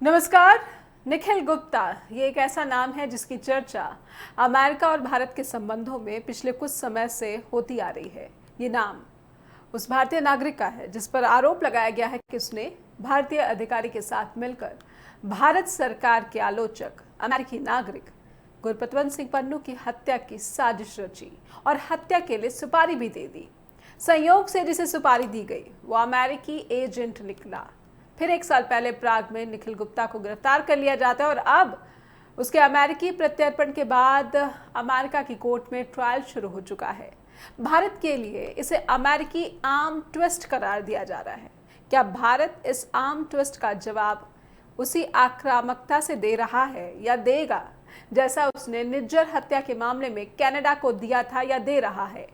नमस्कार। निखिल गुप्ता ये एक ऐसा नाम है जिसकी चर्चा अमेरिका और भारत के संबंधों में पिछले कुछ समय से होती आ रही है। ये नाम उस भारतीय नागरिक का है जिस पर आरोप लगाया गया है कि उसने भारतीय अधिकारी के साथ मिलकर भारत सरकार के आलोचक अमेरिकी नागरिक गुरपतवंत सिंह पन्नू की हत्या की साजिश रची और हत्या के लिए सुपारी भी दे दी। संयोग से जिसे सुपारी दी गई वो अमेरिकी एजेंट निकला। फिर एक साल पहले प्राग में निखिल गुप्ता को गिरफ्तार कर लिया जाता है और अब उसके अमेरिकी प्रत्यर्पण के बाद अमेरिका की कोर्ट में ट्रायल शुरू हो चुका है। भारत के लिए इसे अमेरिकी आर्म ट्विस्ट करार दिया जा रहा है। क्या भारत इस आर्म ट्विस्ट का जवाब उसी आक्रामकता से दे रहा है या देगा जैसा उसने निज्जर हत्या के मामले में कनाडा को दिया था या दे रहा है?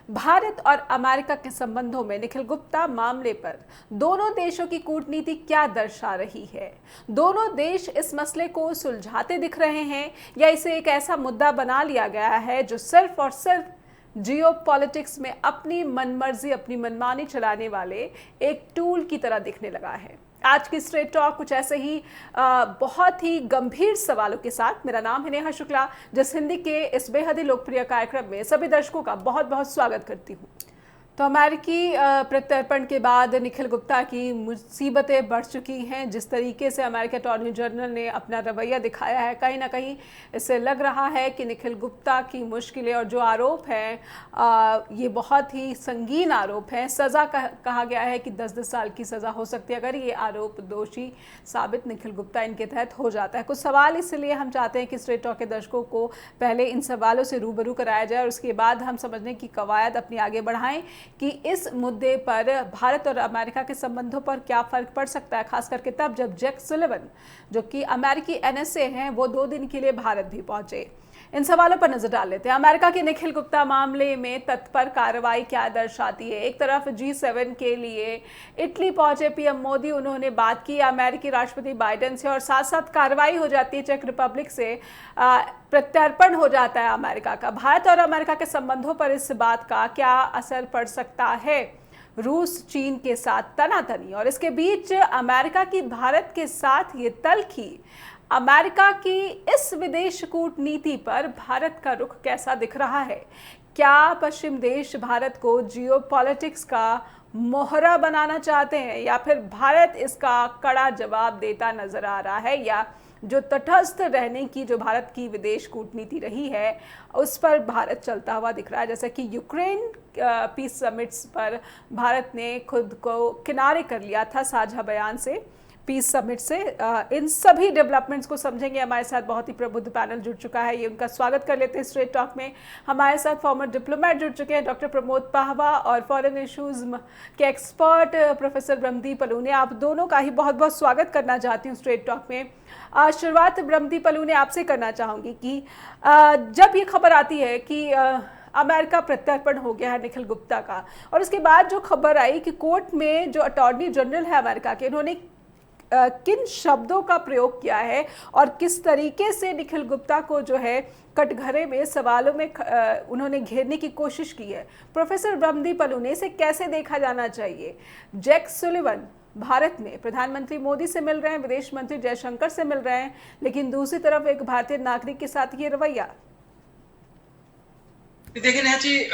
भारत और अमेरिका के संबंधों में निखिल गुप्ता मामले पर दोनों देशों की कूटनीति क्या दर्शा रही है? दोनों देश इस मसले को सुलझाते दिख रहे हैं या इसे एक ऐसा मुद्दा बना लिया गया है जो सिर्फ और सिर्फ जियो पॉलिटिक्स में अपनी मनमर्जी अपनी मनमानी चलाने वाले एक टूल की तरह दिखने लगा है? आज की स्ट्रेट टॉक कुछ ऐसे ही बहुत ही गंभीर सवालों के साथ। मेरा नाम है नेहा शुक्ला, जिस हिंदी के इस बेहद ही लोकप्रिय कार्यक्रम में सभी दर्शकों का बहुत बहुत स्वागत करती हूँ। तो अमेरिकी प्रत्यर्पण के बाद निखिल गुप्ता की मुसीबतें बढ़ चुकी हैं। जिस तरीके से अमेरिकी अटॉर्नी जनरल ने अपना रवैया दिखाया है, कहीं ना कहीं इससे लग रहा है कि निखिल गुप्ता की मुश्किलें और जो आरोप हैं ये बहुत ही संगीन आरोप हैं। सज़ा कहा गया है कि 10-10 साल की सज़ा हो सकती है अगर ये आरोप दोषी साबित निखिल गुप्ता इनके तहत हो जाता है। कुछ सवाल इसलिए हम चाहते हैं कि स्ट्रेट टॉक के दर्शकों को पहले इन सवालों से रूबरू कराया जाए और उसके बाद हम समझने की कवायद अपनी आगे बढ़ाएं कि इस मुद्दे पर भारत और अमेरिका के संबंधों पर क्या फर्क पड़ सकता है, खास करके तब जब जैक सुलिवन जो कि अमेरिकी एनएसए हैं वो 2 दिन के लिए भारत भी पहुंचे। इन सवालों पर नजर डाल लेते हैं। अमेरिका के निखिल गुप्ता मामले में तत्पर कार्रवाई क्या दर्शाती है? एक तरफ G7 के लिए इटली पहुंचे पीएम मोदी, उन्होंने बात की अमेरिकी राष्ट्रपति बाइडेन से और साथ साथ कार्रवाई हो जाती है चेक रिपब्लिक से, प्रत्यर्पण हो जाता है अमेरिका का। भारत और अमेरिका के संबंधों पर इस बात का क्या असर पड़ सकता है? रूस चीन के साथ तनातनी और इसके बीच अमेरिका की भारत के साथ ये तल्खी, अमेरिका की इस विदेश कूटनीति पर भारत का रुख कैसा दिख रहा है? क्या पश्चिम देश भारत को जियोपॉलिटिक्स का मोहरा बनाना चाहते हैं या फिर भारत इसका कड़ा जवाब देता नजर आ रहा है, या जो तटस्थ रहने की जो भारत की विदेश कूटनीति रही है उस पर भारत चलता हुआ दिख रहा है? जैसे कि यूक्रेन पीस समिट्स पर भारत ने खुद को किनारे कर लिया था साझा बयान से, पीस समिट से। इन सभी डेवलपमेंट्स को समझेंगे। हमारे साथ बहुत ही प्रबुद्ध पैनल जुड़ चुका है, ये उनका स्वागत कर लेते हैं स्ट्रेट टॉक में। हमारे साथ फॉर्मर डिप्लोमेट जुड़ चुके हैं डॉक्टर प्रमोद पाहवा और फॉरेन इश्यूज के एक्सपर्ट प्रोफेसर ब्रह्मदीप अलूने। आप दोनों का ही बहुत बहुत स्वागत करना चाहती हूँ स्ट्रेट टॉक में। शुरुआत ब्रह्मदीप अलूने आपसे करना चाहूँगी कि जब ये खबर आती है कि अमेरिका प्रत्यर्पण हो गया है निखिल गुप्ता का, और उसके बाद जो खबर आई कि कोर्ट में जो अटॉर्नी जनरल है अमेरिका के, इन्होंने किन शब्दों का प्रयोग किया है और किस तरीके से निखिल गुप्ता को जो है कटघरे में सवालों में उन्होंने घेरने की कोशिश की है? प्रोफेसर ब्रह्मदीप अलूने, इसे कैसे देखा जाना चाहिए? जैक सुलिवन भारत में प्रधानमंत्री मोदी से मिल रहे हैं, विदेश मंत्री जयशंकर से मिल रहे हैं, लेकिन दूसरी तरफ एक भारतीय नागरिक के साथ ये रवैया। देखिए नेहा जी,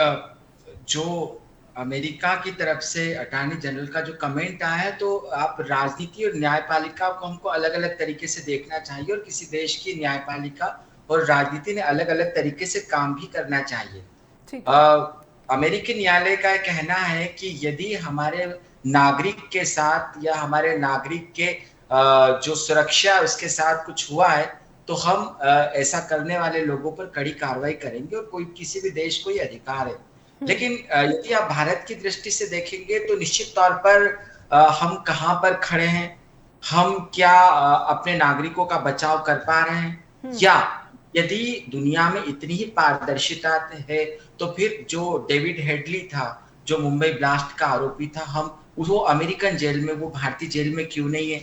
जो अमेरिका की तरफ से अटॉर्नी जनरल का जो कमेंट आया है, तो आप राजनीति और न्यायपालिका को हमको अलग अलग तरीके से देखना चाहिए और किसी देश की न्यायपालिका और राजनीति ने अलग अलग तरीके से काम भी करना चाहिए। अमेरिकी न्यायालय का कहना है कि यदि हमारे नागरिक के साथ या हमारे नागरिक के जो सुरक्षा उसके साथ कुछ हुआ है तो हम ऐसा करने वाले लोगों पर कड़ी कार्रवाई करेंगे और कोई किसी भी देश को ये अधिकार है। लेकिन यदि आप भारत की दृष्टि से देखेंगे तो निश्चित तौर पर हम कहाँ पर खड़े हैं, हम क्या अपने नागरिकों का बचाव कर पा रहे हैं, या यदि दुनिया में इतनी ही पारदर्शिता है तो फिर जो डेविड हेडली था, जो मुंबई ब्लास्ट का आरोपी था, हम वो अमेरिकन जेल में, वो भारतीय जेल में क्यों नहीं है?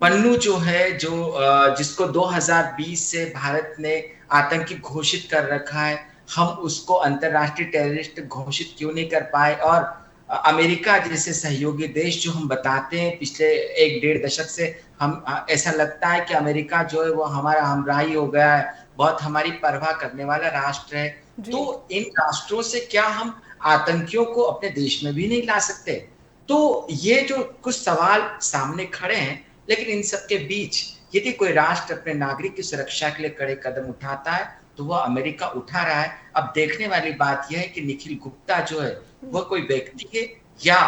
पन्नू जो है, जो जिसको 2020 से भारत ने आतंकी घोषित कर रखा है, हम उसको अंतरराष्ट्रीय टेररिस्ट घोषित क्यों नहीं कर पाए? और अमेरिका जैसे सहयोगी देश जो हम बताते हैं पिछले 1 डेढ़ दशक से, हम ऐसा लगता है कि अमेरिका जो है वो हमारा हमराही हो गया है, बहुत हमारी परवाह करने वाला राष्ट्र है। जी। तो इन राष्ट्रों से क्या हम आतंकियों को अपने देश में भी नहीं ला सकते? तो ये जो कुछ सवाल सामने खड़े हैं, लेकिन इन सबके बीच यदि कोई राष्ट्र अपने नागरिक की सुरक्षा के लिए कड़े कदम उठाता है, तो वह अमेरिका उठा रहा है। अब देखने वाली बात यह है कि निखिल गुप्ता जो है वह कोई व्यक्ति है, या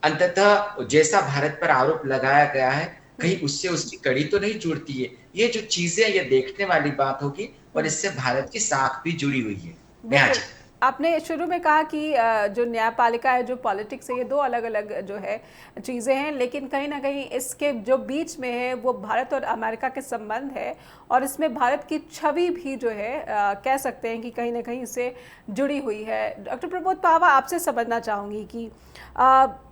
अंततः जैसा भारत पर आरोप लगाया गया है कहीं उससे उसकी कड़ी तो नहीं जुड़ती है। ये जो चीजें ये देखने वाली बात होगी, और इससे भारत की साख भी जुड़ी हुई है। नेहा बिल्कुल। जी। आपने शुरू में कहा कि जो न्यायपालिका है, जो पॉलिटिक्स है, ये दो अलग-अलग जो है चीज़ें हैं, लेकिन कहीं न कहीं इसके जो बीच में है वो भारत और अमेरिका के संबंध है, और इसमें भारत की छवि भी जो है कह सकते हैं कि कहीं न कहीं इससे जुड़ी हुई है। डॉक्टर प्रमोद पावा, आपसे समझना चाहूँगी कि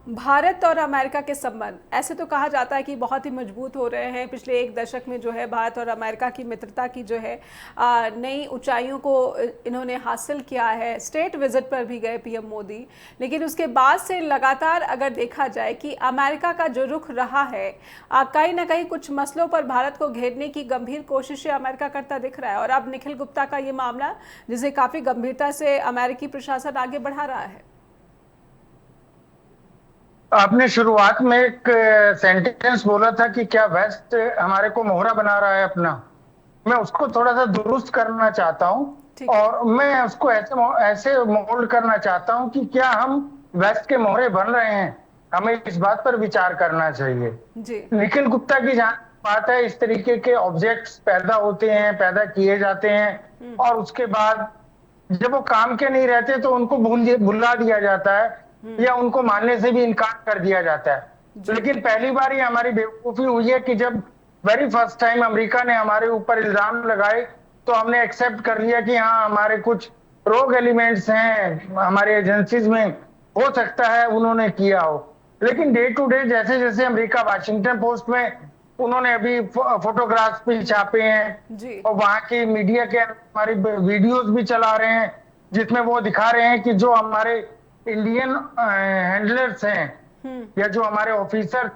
भारत और अमेरिका के संबंध, ऐसे तो कहा जाता है कि बहुत ही मजबूत हो रहे हैं। पिछले 1 दशक में जो है भारत और अमेरिका की मित्रता की जो है नई ऊंचाइयों को इन्होंने हासिल किया है। स्टेट विजिट पर भी गए पीएम मोदी, लेकिन उसके बाद से लगातार अगर देखा जाए कि अमेरिका का जो रुख रहा है, कहीं ना कहीं कुछ मसलों पर भारत को घेरने की गंभीर कोशिशें अमेरिका करता दिख रहा है। और अब निखिल गुप्ता का ये मामला, जिसे काफ़ी गंभीरता से अमेरिकी प्रशासन आगे बढ़ा रहा है। आपने शुरुआत में एक सेंटेंस बोला था कि क्या वेस्ट हमारे को मोहरा बना रहा है अपना। मैं उसको थोड़ा सा दुरुस्त करना चाहता हूं, और मैं उसको ऐसे मोल्ड करना चाहता हूं कि क्या हम वेस्ट के मोहरे बन रहे हैं, हमें इस बात पर विचार करना चाहिए जी। निखिल गुप्ता की जहां बात है, इस तरीके के ऑब्जेक्ट्स पैदा होते हैं, पैदा किए जाते हैं, और उसके बाद जब वो काम के नहीं रहते तो उनको भुला दिया जाता है, या उनको मानने से भी इनकार कर दिया जाता है। लेकिन पहली बार ये हमारी बेवकूफी हुई है कि जब वेरी फर्स्ट टाइम अमेरिका ने हमारे ऊपर इल्जाम लगाए, तो हमने एक्सेप्ट कर लिया कि हाँ, हमारे कुछ रोग एलिमेंट्स हैं हमारे एजेंसीज में, हो सकता है उन्होंने किया हो। लेकिन डे टू डे जैसे जैसे अमेरिका, वाशिंगटन पोस्ट में उन्होंने अभी फोटोग्राफ्स भी छापे हैं, और वहां की मीडिया के हमारी वीडियोस भी चला रहे हैं, जिसमें वो दिखा रहे हैं कि जो हमारे इंडियन हैंडलर्स हैं या जो हमारे ऑफिसर,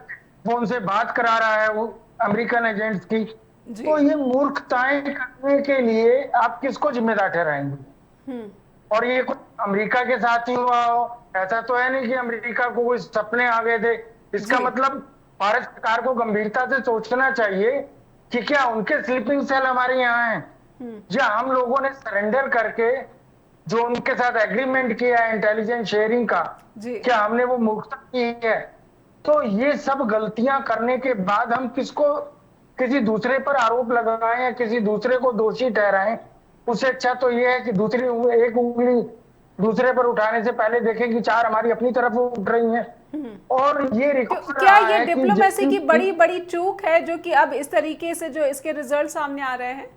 वो उनसे बात करा रहा है वो अमेरिकन एजेंट्स की। तो ये मूर्खताएं करने के लिए आप किसको जिम्मेदार ठहराएंगे? और ये कुछ अमेरिका के साथ ही हुआ हो, ऐसा तो है नहीं कि अमेरिका को कोई सपने आ गए थे। इसका मतलब भारत सरकार को गंभीरता से सोचना चाहिए कि क्या उनके स्लीपिंग सेल हमारे यहाँ हैं, या हम लोगों ने सरेंडर करके जो उनके साथ एग्रीमेंट किया है इंटेलिजेंस शेयरिंग का, क्या हमने वो मूर्खता की है? तो ये सब गलतियां करने के बाद हम किसी दूसरे पर आरोप लगाएं या किसी दूसरे को दोषी ठहराएं, उससे अच्छा तो ये है कि एक उंगली दूसरे पर उठाने से पहले देखें कि 4 हमारी अपनी तरफ उठ रही हैं। और ये क्या ये डिप्लोमेसी की बड़ी बड़ी चूक है जो कि अब इस तरीके से जो इसके रिजल्ट सामने आ रहे हैं?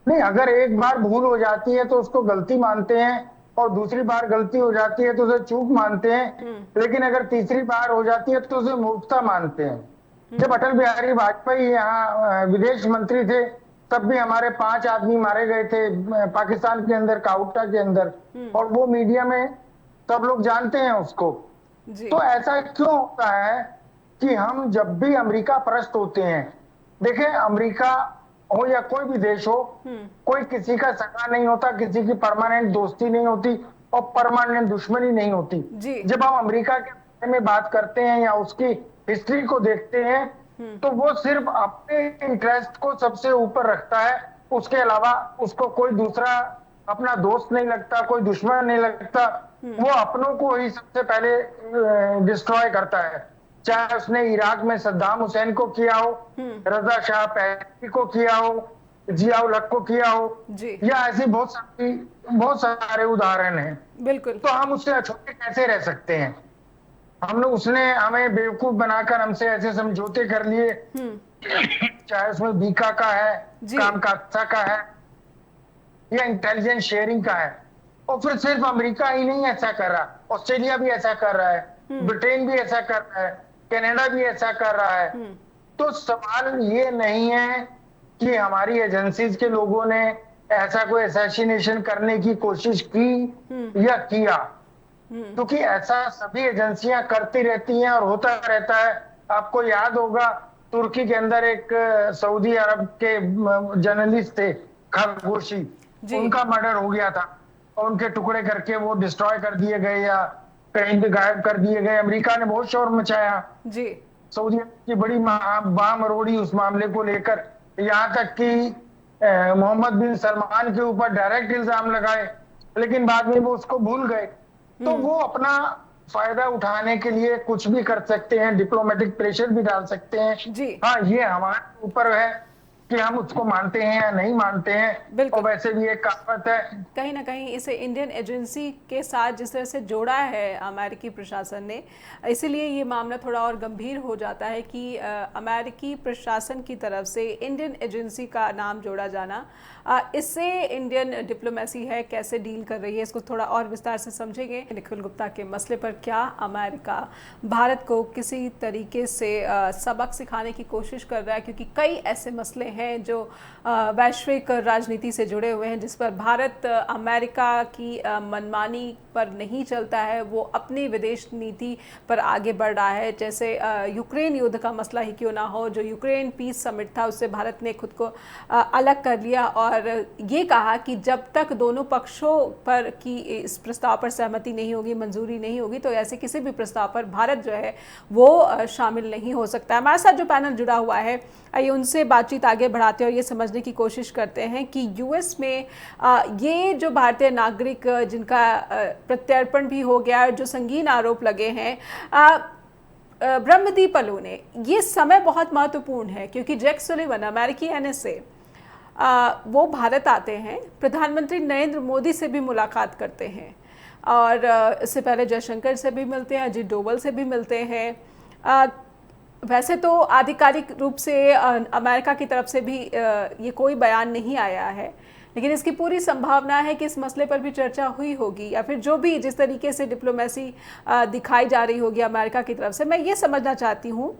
नहीं, अगर एक बार भूल हो जाती है तो उसको गलती मानते हैं, और दूसरी बार गलती हो जाती है तो उसे चूक मानते हैं, लेकिन अगर तीसरी बार हो जाती है तो उसे मूर्खता मानते हैं। जब अटल बिहारी वाजपेयी यहाँ विदेश मंत्री थे, तब भी हमारे 5 आदमी मारे गए थे पाकिस्तान के अंदर, काउटा के अंदर, और वो मीडिया में सब लोग जानते हैं उसको। तो ऐसा क्यों होता है कि हम जब भी अमेरिका परस्त होते हैं, देखें अमेरिका हो या कोई भी देश हो, कोई किसी का सगा नहीं होता, किसी की परमानेंट दोस्ती नहीं होती, और परमानेंट दुश्मनी नहीं होती। जब हम अमेरिका के बारे में बात करते हैं या उसकी हिस्ट्री को देखते हैं, तो वो सिर्फ अपने इंटरेस्ट को सबसे ऊपर रखता है, उसके अलावा उसको कोई दूसरा अपना दोस्त नहीं लगता, कोई दुश्मन नहीं लगता। वो अपनों को ही सबसे पहले डिस्ट्रॉय करता है, चाहे उसने इराक में सद्दाम हुसैन को किया हो, रजा शाह पहलवी को किया हो, जियाउल हक को किया हो, या ऐसी बहुत सारे उदाहरण हैं। बिल्कुल। तो हम उससे छोटे कैसे रह सकते हैं? उसने हमें बेवकूफ बनाकर हमसे ऐसे समझौते कर लिए, चाहे उसमें बीका का है, काम का है, या इंटेलिजेंस शेयरिंग का है। और फिर सिर्फ अमेरिका ही नहीं ऐसा कर रहा, ऑस्ट्रेलिया भी ऐसा कर रहा है, ब्रिटेन भी ऐसा कर रहा है, कनाडा भी ऐसा कर रहा है। तो सवाल ये नहीं है कि हमारी एजेंसीज के लोगों ने ऐसा कोई असैसिनेशन करने की कोशिश की या किया। क्योंकि ऐसा सभी एजेंसियां करती रहती हैं और होता रहता है। आपको याद होगा, तुर्की के अंदर एक सऊदी अरब के जर्नलिस्ट थे, खरगोशी, जी। उनका मर्डर हो गया था और उनके टुकड़े करके वो डिस्ट्रॉय कर दिए गए या कहीं भी गायब कर दिए गए। अमेरिका ने बहुत शोर मचाया, जी। सऊदी अरब की बड़ी बाम मरोड़ी उस मामले को लेकर, यहाँ तक कि मोहम्मद बिन सलमान के ऊपर डायरेक्ट इल्जाम लगाए, लेकिन बाद में वो उसको भूल गए। तो वो अपना फायदा उठाने के लिए कुछ भी कर सकते हैं, डिप्लोमेटिक प्रेशर भी डाल सकते हैं। जी। हाँ, ये हमारे ऊपर है कि हम उसको मानते हैं या नहीं मानते हैं। बिल्कुल। और वैसे भी एक कहावत है, कहीं ना कहीं इसे इंडियन एजेंसी के साथ जिस तरह से जोड़ा है अमेरिकी प्रशासन ने, इसीलिए ये मामला थोड़ा और गंभीर हो जाता है कि अमेरिकी प्रशासन की तरफ से इंडियन एजेंसी का नाम जोड़ा जाना, इससे इंडियन डिप्लोमेसी है कैसे डील कर रही है, इसको थोड़ा और विस्तार से समझेंगे। निखिल गुप्ता के मसले पर क्या अमेरिका भारत को किसी तरीके से सबक सिखाने की कोशिश कर रहा है, क्योंकि कई ऐसे मसले हैं जो वैश्विक राजनीति से जुड़े हुए हैं जिस पर भारत अमेरिका की मनमानी पर नहीं चलता है, वो अपनी विदेश नीति पर आगे बढ़ रहा है। जैसे यूक्रेन युद्ध का मसला ही क्यों ना हो, जो यूक्रेन पीस समिट था उससे भारत ने खुद को अलग कर लिया और ये कहा कि जब तक दोनों पक्षों पर की इस प्रस्ताव पर सहमति नहीं होगी, मंजूरी नहीं होगी, तो ऐसे किसी भी प्रस्ताव पर भारत जो है वो शामिल नहीं हो सकता है। हमारे साथ जो पैनल जुड़ा हुआ है, आइए उनसे बातचीत आगे बढ़ाते हैं और ये समझने की कोशिश करते हैं कि यूएस में ये जो भारतीय नागरिक जिनका प्रत्यर्पण भी हो गया, जो संगीन आरोप लगे हैं, ब्रह्मदीप अलोने, ये समय बहुत महत्वपूर्ण है क्योंकि जैक सुलिवन अमेरिकी एनएसए वो भारत आते हैं, प्रधानमंत्री नरेंद्र मोदी से भी मुलाकात करते हैं और इससे पहले जयशंकर से भी मिलते हैं, अजीत डोवल से भी मिलते हैं। वैसे तो आधिकारिक रूप से अमेरिका की तरफ से भी ये कोई बयान नहीं आया है, लेकिन इसकी पूरी संभावना है कि इस मसले पर भी चर्चा हुई होगी या फिर जो भी जिस तरीके से डिप्लोमेसी दिखाई जा रही होगी अमेरिका की तरफ से। मैं ये समझना चाहती हूँ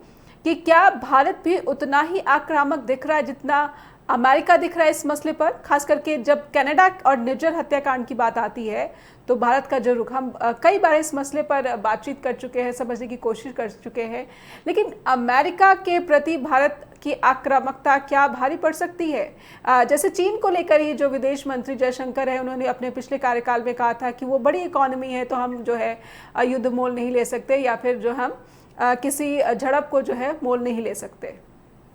कि क्या भारत भी उतना ही आक्रामक दिख रहा है जितना अमेरिका दिख रहा है इस मसले पर, खास करके जब कनाडा और निज्जर हत्याकांड की बात आती है तो भारत का जो रुख, हम कई बार इस मसले पर बातचीत कर चुके हैं, समझने की कोशिश कर चुके हैं, लेकिन अमेरिका के प्रति भारत की आक्रामकता क्या भारी पड़ सकती है? जैसे चीन को लेकर ही जो विदेश मंत्री जयशंकर है, उन्होंने अपने पिछले कार्यकाल में कहा था कि वो बड़ी इकोनॉमी है तो हम जो है युद्ध मोल नहीं ले सकते या फिर जो हम किसी झड़प को जो है मोल नहीं ले सकते।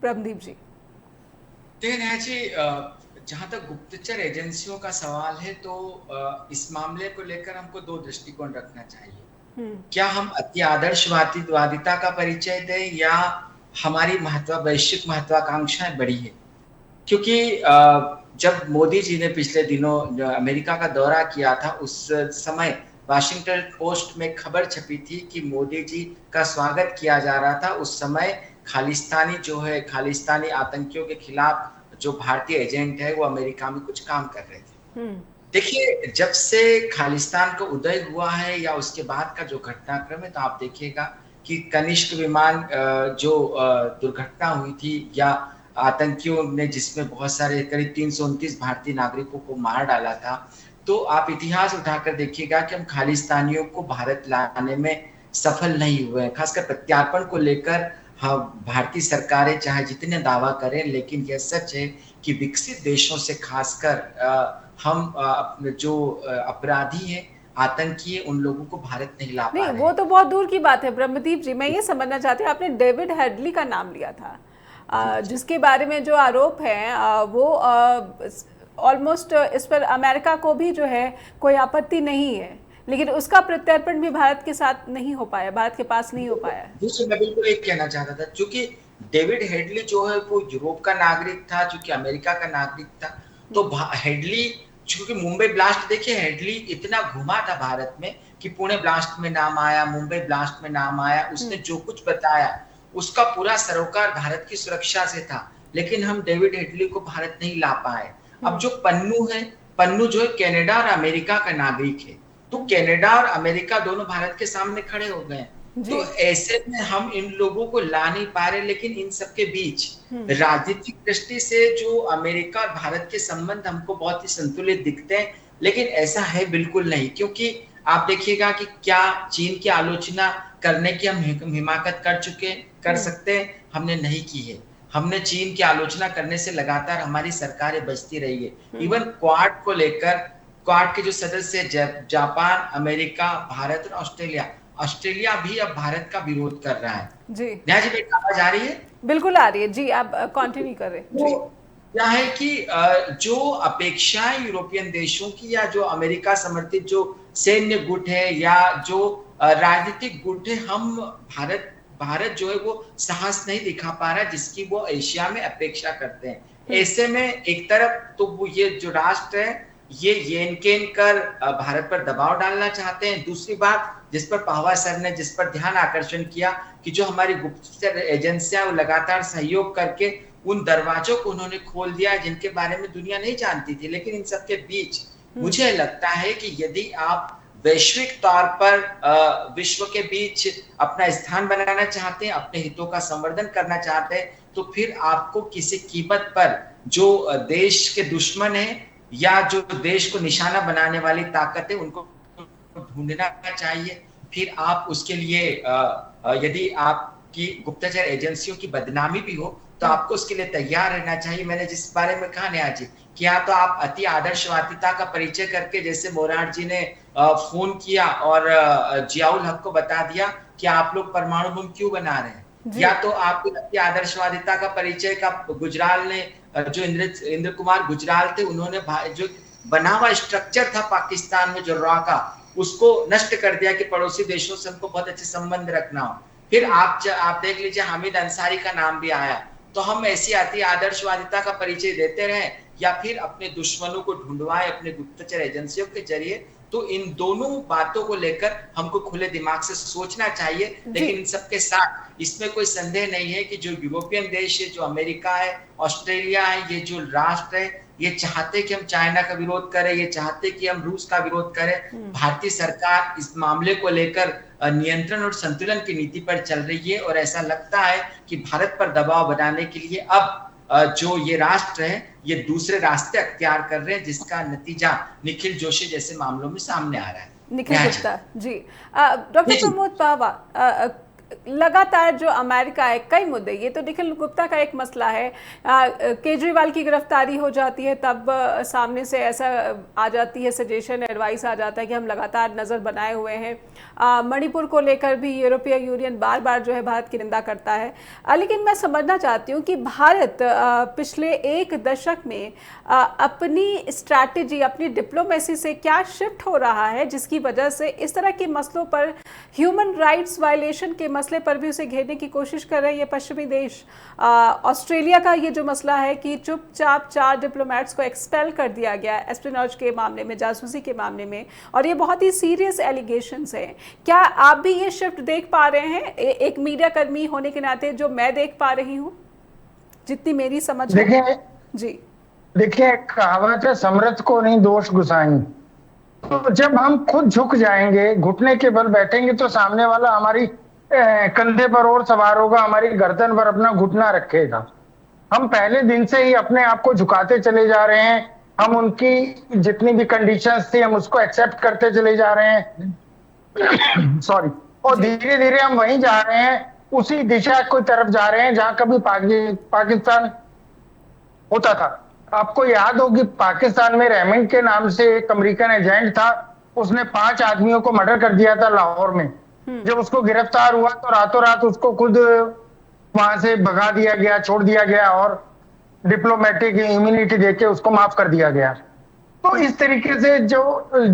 ब्रह्मदीप जी। देखिए जी, जहाँ तक गुप्तचर एजेंसियों का सवाल है तो इस मामले को लेकर हमको दो दृष्टिकोण रखना चाहिए। क्या हम अति आदर्शवादिता का परिचय दें या हमारी वैश्विक महत्वाकांक्षाएं बड़ी है? क्योंकि जब मोदी जी ने पिछले दिनों अमेरिका का दौरा किया था, उस समय वाशिंगटन पोस्ट में खबर छपी थी कि मोदी जी का स्वागत किया जा रहा था। उस समय खालिस्तानी आतंकियों के खिलाफ जो भारतीय एजेंट है वो अमेरिका में कुछ काम कर रहे थे। देखिए, जब से खालिस्तान का उदय हुआ है या उसके बाद का जो घटनाक्रम है, तो आप देखिएगा कि कनिष्क विमान जो दुर्घटना हुई थी या आतंकियों ने जिसमें बहुत सारे करीब 329 भारतीय नागरिकों को मार डाला था, तो आप इतिहास उठाकर देखिएगा कि हम खालिस्तानियों को भारत लाने में सफल नहीं हुए हैं। खासकर प्रत्यार्पण को लेकर हाँ, भारतीय सरकारें चाहे जितने दावा करें, लेकिन यह सच है कि विकसित देशों से खासकर हम जो अपराधी हैं, आतंकी है, उन लोगों को भारत नहीं ला पा रहे। नहीं, वो तो बहुत दूर की बात है ब्रह्मदीप जी। मैं ये समझना चाहती हूँ, आपने डेविड हेडली का नाम लिया था, जिसके बारे में जो आरोप है वो ऑलमोस्ट इस पर अमेरिका को भी जो है कोई आपत्ति नहीं है, लेकिन उसका प्रत्यर्पण भी भारत के साथ नहीं हो पाया, भारत के पास नहीं हो पाया। दूसरा मैं बिल्कुल एक कहना चाहता था, क्योंकि डेविड हेडली जो है वो यूरोप का नागरिक था, चूंकि अमेरिका का नागरिक था, तो हेडली चूंकि मुंबई ब्लास्ट, देखिए हेडली इतना घुमा था भारत में कि पुणे ब्लास्ट में नाम आया, मुंबई ब्लास्ट में नाम आया, उसने जो कुछ बताया उसका पूरा सरोकार भारत की सुरक्षा से था, लेकिन हम डेविड हेडली को भारत नहीं ला पाए। अब जो पन्नू है, पन्नू जो है कनाडा और अमेरिका का नागरिक है, तो कनाडा और अमेरिका दोनों भारत के सामने खड़े हो गए। तो ऐसे में हम इन लोगों को ला नहीं पा रहे, लेकिन इन सबके बीच राजनीतिक दृष्टि से जो अमेरिका और भारत के संबंध हमको बहुत ही संतुलित दिखते हैं, लेकिन ऐसा है बिल्कुल नहीं, क्योंकि आप देखिएगा कि क्या चीन की आलोचना करने की हम हिमाकत कर सकते हैं? हमने नहीं की है। हमने चीन की आलोचना करने से लगातार हमारी सरकारें बचती रही है। इवन क्वाड को लेकर, क्वाड के जो सदस्य जापान, अमेरिका, भारत और ऑस्ट्रेलिया भी अब भारत का विरोध कर रहा है। जी नेहा जी, मेरी आवाज आ रही है? बिल्कुल आ रही है जी, आप कंटिन्यू करें जी। क्या है कि जो अपेक्षाएं यूरोपियन देशों की या जो अमेरिका समर्थित जो सैन्य गुट है या जो राजनीतिक गुट है, हम भारत जो है वो साहस नहीं दिखा पा रहा जिसकी वो एशिया में अपेक्षा करते हैं। ऐसे में एक तरफ तो वो ये जो राष्ट्र है ये येन केन कर भारत पर दबाव डालना चाहते हैं। दूसरी बात जिस पर पाहवा सर ने जिस पर ध्यान आकर्षण किया कि जो हमारी गुप्तचर एजेंसियां वो लगातार सहयोग करके उन दरवाजों को उन्होंने खोल दिया जिनके बारे में दुनिया नहीं जानती थी। लेकिन इन सबके बीच मुझे लगता है कि यदि आप वैश्विक तौर पर विश्व के बीच अपना स्थान बनाना चाहते हैं, अपने हितों का संवर्धन करना चाहते हैं, तो फिर आपको किसी कीमत पर जो देश के दुश्मन है या जो देश को निशाना बनाने वाली ताकत है उनको ढूंढना चाहिए। फिर आप उसके लिए यदि आपकी गुप्तचर एजेंसियों की बदनामी भी हो तो आपको उसके लिए तैयार रहना चाहिए। मैंने जिस बारे में कहा नेहा जी कि या तो आप अति आदर्शवादिता का परिचय करके, जैसे मोरार जी ने फोन किया और जियाउल हक को बता दिया कि आप लोग परमाणु बम क्यों बना रहे हैं, या तो आप अति आदर्शवादिता का परिचय का गुजराल ने, जो इंद्र कुमार गुजराल थे, उन्होंने जो बना हुआ स्ट्रक्चर था पाकिस्तान में जो रॉ का, उसको नष्ट कर दिया कि पड़ोसी देशों से हमको बहुत अच्छे संबंध रखना हो। फिर आप देख लीजिए हामिद अंसारी का नाम भी आया। तो हम ऐसी अति आदर्शवादिता का परिचय देते रहे या फिर अपने दुश्मनों को ढूंढवाए अपने गुप्तचर एजेंसियों के जरिए। तो इन दोनों बातों को लेकर हमको खुले दिमाग से सोचना चाहिए। लेकिन इन सबके साथ इसमें कोई संदेह नहीं है कि जो यूरोपियन देश है, जो अमेरिका है, ऑस्ट्रेलिया है, ये जो राष्ट्र है, ये चाहते कि हम चाइना का विरोध करें, ये चाहते कि हम रूस का विरोध करें। भारतीय सरकार इस मामले को लेकर नियंत्रण और संतुलन की नीति पर चल रही है और ऐसा लगता है कि भारत पर दबाव बनाने के लिए अब जो ये राष्ट्र है ये दूसरे रास्ते अख्तियार कर रहे हैं, जिसका नतीजा निखिल जोशी जैसे मामलों में सामने आ रहा है। निखिल गुप्ता जी, डॉक्टर प्रमोद पावा, लगातार जो अमेरिका है कई मुद्दे, ये तो निखिल गुप्ता का एक मसला है, केजरीवाल की गिरफ्तारी हो जाती है तब सामने से ऐसा आ जाती है सजेशन, एडवाइस आ जाता है कि हम लगातार नज़र बनाए हुए हैं। मणिपुर को लेकर भी यूरोपीय यूनियन बार बार जो है भारत की निंदा करता है। लेकिन मैं समझना चाहती हूँ कि भारत पिछले एक दशक में अपनी स्ट्रैटेजी, अपनी डिप्लोमेसी से क्या शिफ्ट हो रहा है जिसकी वजह से इस तरह के मसलों पर, ह्यूमन राइट्स वायलेशन के मसले पर भी उसे घेरने की कोशिश कर रहे हैं ये पश्चिमी देश। ऑस्ट्रेलिया का ये जो मसला है कि चुपचाप 4 डिप्लोमेट्स को एक्सपेल कर दिया गया एस्पिनॉज के मामले में, जासूसी के मामले में, और ये बहुत ही सीरियस एलिगेशंस हैं। क्या आप भी ये शिफ्ट देख पा रहे हैं एक मीडिया कर्मी होने के नाते, जो मैं देख पा रही हूँ जितनी मेरी समझ है? जी देखिए, कहावत है समर्थ को नहीं दोष गुसाई। तो जब हम खुद झुक जाएंगे, घुटने के बल बैठेंगे, तो सामने वाला हमारी कंधे पर और सवार होगा, हमारी गर्दन पर अपना घुटना रखेगा। हम पहले दिन से ही अपने आप को झुकाते चले जा रहे हैं। हम उनकी जितनी भी कंडीशंस थी हम उसको एक्सेप्ट करते चले जा रहे हैं सॉरी, और धीरे धीरे हम वहीं जा रहे हैं, उसी दिशा की तरफ जा रहे हैं जहां कभी पाकिस्तान होता था। आपको याद होगी पाकिस्तान में रहमान के नाम से एक अमेरिकन एजेंट था, उसने 5 आदमियों को मर्डर कर दिया था लाहौर में। जब उसको गिरफ्तार हुआ तो रातों रात उसको खुद वहां से भगा दिया गया, छोड़ दिया गया और डिप्लोमेटिक इम्यूनिटी देके उसको माफ कर दिया गया। तो इस तरीके से जो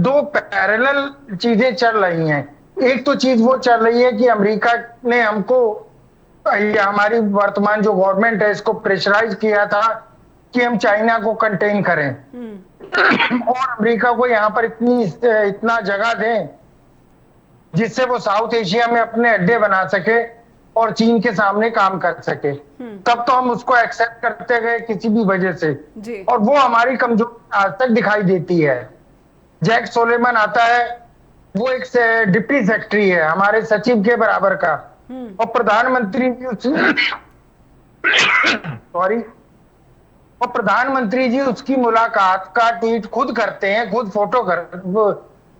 2 पैरेलल चीजें चल रही हैं। एक तो चीज वो चल रही है कि अमेरिका ने हमको, हमारी वर्तमान जो गवर्नमेंट है, इसको प्रेशराइज किया था कि हम चाइना को कंटेन करें और अमेरिका को यहाँ पर इतना जगह दें जिससे वो साउथ एशिया में अपने अड्डे बना सके और चीन के सामने काम कर सके। तब तो हम उसको एक्सेप्ट करते गए किसी भी वजह से, और वो हमारी कमजोरी आज तक दिखाई देती है। जैक सोलेमन आता है, वो एक डिप्टी सेक्रेटरी है, हमारे सचिव के बराबर का, और प्रधानमंत्री प्रधानमंत्री जी उसकी मुलाकात का ट्वीट खुद करते हैं, खुद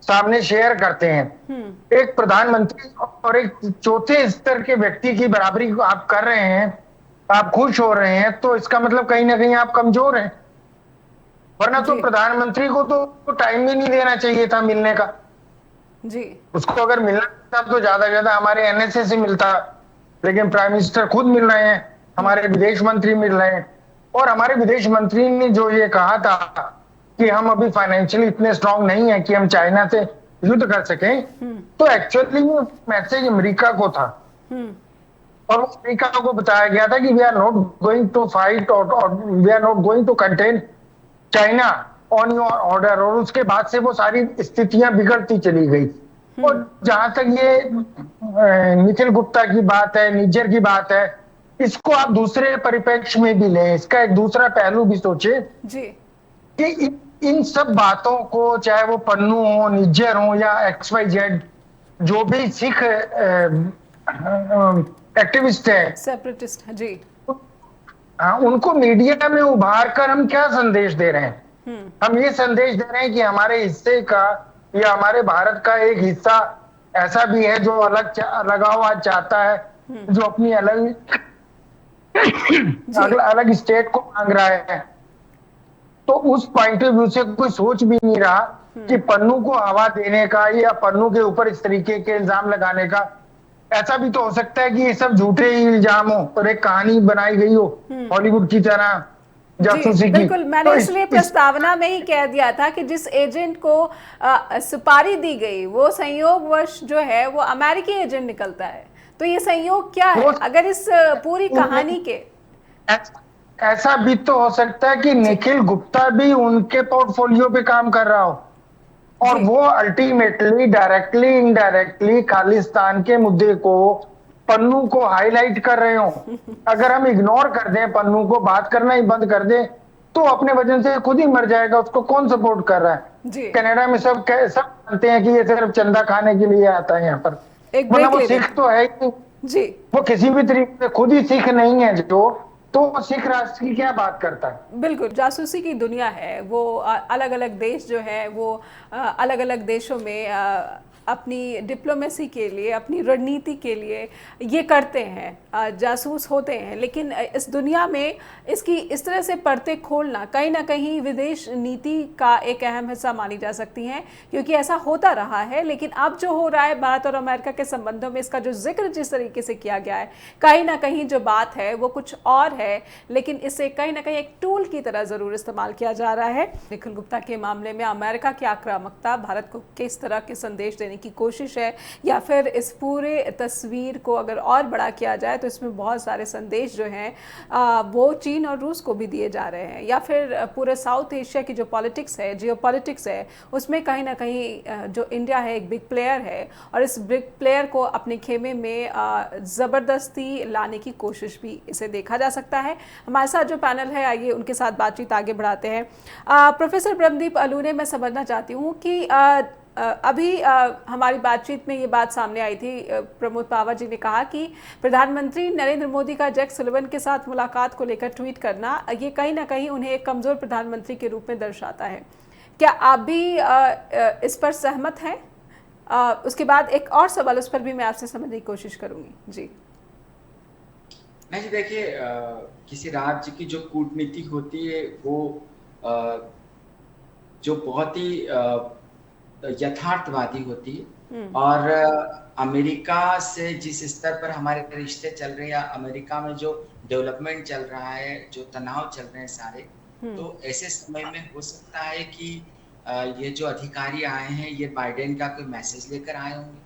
सामने शेयर करते हैं। एक प्रधानमंत्री और एक चौथे स्तर के व्यक्ति की बराबरी आप कर रहे हैं, आप खुश हो रहे हैं, तो इसका मतलब कहीं ना कहीं आप कमजोर हैं। वरना तो प्रधानमंत्री को तो टाइम ही नहीं देना चाहिए था मिलने का जी। उसको अगर मिलना था तो ज्यादा हमारे एनएसए से मिलता, लेकिन प्राइम मिनिस्टर खुद मिल रहे हैं, हमारे विदेश मंत्री मिल रहे हैं। और हमारे विदेश मंत्री ने जो ये कहा था कि हम अभी फाइनेंशियली इतने स्ट्रांग नहीं है कि हम चाइना से युद्ध कर सकें, तो एक्चुअली वो मैसेज अमेरिका को था। और वो अमेरिका को बताया गया था कि we are not going to fight और we are not going to contain China on your order. और उसके बाद से वो सारी स्थितियां बिगड़ती चली गई। और जहां तक ये निखिल गुप्ता की बात है, निज्जर की बात है, इसको आप दूसरे परिप्रेक्ष्य में भी लें, इसका एक दूसरा पहलू भी सोचे जी कि इन सब बातों को, चाहे वो पन्नू हो, निज्जर हो या XYZ, जो भी सिख एक्टिविस्ट है, सेपरेटिस्ट जी, उनको मीडिया में उभार कर हम क्या संदेश दे रहे हैं? हम ये संदेश दे रहे हैं कि हमारे हिस्से का या हमारे भारत का एक हिस्सा ऐसा भी है जो अलगाव चाहता है, जो अपनी अलग स्टेट को मांग रहा है। तो उस पॉइंट ऑफ व्यू से कोई सोच भी नहीं रहा कि पन्नू को हवा देने का या पन्नू के ऊपर इस तरीके के इल्जाम लगाने का। ऐसा भी तो हो सकता है कि ये सब झूठे ही इल्जाम हो और एक कहानी बनाई गई हो हॉलीवुड की तरह जासूसी की। बिल्कुल, मैंने इसलिए प्रस्तावना में ही कह दिया था कि जिस एजेंट को सुपारी दी गई वो संयोगवश जो है वो अमेरिकी एजेंट निकलता है। तो ये संयोग क्या है अगर इस पूरी कहानी के? ऐसा भी तो हो सकता है कि निखिल गुप्ता भी उनके पोर्टफोलियो पे काम कर रहा हो और वो अल्टीमेटली डायरेक्टली इनडायरेक्टली खालिस्तान के मुद्दे को, पन्नू को हाईलाइट कर रहे हो। अगर हम इग्नोर कर दें पन्नू को, बात करना ही बंद कर दें, तो अपने वजन से खुद ही मर जाएगा। उसको कौन सपोर्ट कर रहा है? कनाडा में सब जानते हैं कि ये सिर्फ चंदा खाने के लिए आता है यहाँ पर। वो सिख तो है जी, वो किसी भी तरीके से खुद ही सिख नहीं है जो, तो सिख राष्ट्र की क्या बात करता है? बिल्कुल, जासूसी की दुनिया है वो। अलग अलग देश जो है वो अलग अलग देशों में अपनी डिप्लोमेसी के लिए, अपनी रणनीति के लिए ये करते हैं, जासूस होते हैं। लेकिन इस दुनिया में इसकी इस तरह से परतें खोलना कहीं ना कहीं विदेश नीति का एक अहम हिस्सा मानी जा सकती हैं, क्योंकि ऐसा होता रहा है। लेकिन अब जो हो रहा है भारत और अमेरिका के संबंधों में, इसका जो जिक्र जिस तरीके से किया गया है, कहीं ना कहीं जो बात है वो कुछ और है, लेकिन इसे कहीं ना कहीं एक टूल की तरह ज़रूर इस्तेमाल किया जा रहा है। निखिल गुप्ता के मामले में अमेरिका की आक्रामकता भारत को किस तरह के संदेश देने की कोशिश है, या फिर इस पूरे तस्वीर को अगर और बड़ा किया जाए तो इसमें बहुत सारे संदेश जो हैं वो चीन और रूस को भी दिए जा रहे हैं, या फिर पूरे साउथ एशिया की जो पॉलिटिक्स है, जियो पॉलिटिक्स है, उसमें कहीं ना कहीं जो इंडिया है एक बिग प्लेयर है और इस बिग प्लेयर को अपने खेमे में ज़बरदस्ती लाने की कोशिश भी इसे देखा जा सकता है। हमारे साथ जो पैनल है, आइए उनके साथ बातचीत आगे बढ़ाते हैं। प्रोफेसर ब्रह्मदीप अलूने, मैं समझना चाहती हूँ कि अभी हमारी बातचीत में ये बात सामने आई थी, प्रमोद पावर जी ने कहा कि प्रधानमंत्री नरेंद्र मोदी का जैक सुलिवन के साथ मुलाकात को लेकर ट्वीट करना, ये कहीं ना कहीं उन्हें एक कमज़ोर प्रधानमंत्री के रूप में दर्शाता है। क्या आप भी इस पर सहमत हैं? उसके बाद एक और सवाल उस पर भी मैं आपसे समझने की कोशिश करूंगी। जी नहीं जी, देखिए किसी राज्य की जो कूटनीति होती है वो जो बहुत ही यथार्थवादी होती है। और अमेरिका से जिस स्तर पर हमारे रिश्ते चल रहे हैं, या अमेरिका में जो डेवलपमेंट चल रहा है, जो तनाव चल रहे हैं सारे, तो ऐसे समय में हो सकता है कि ये जो अधिकारी आए हैं ये बाइडेन का कोई मैसेज लेकर आए होंगे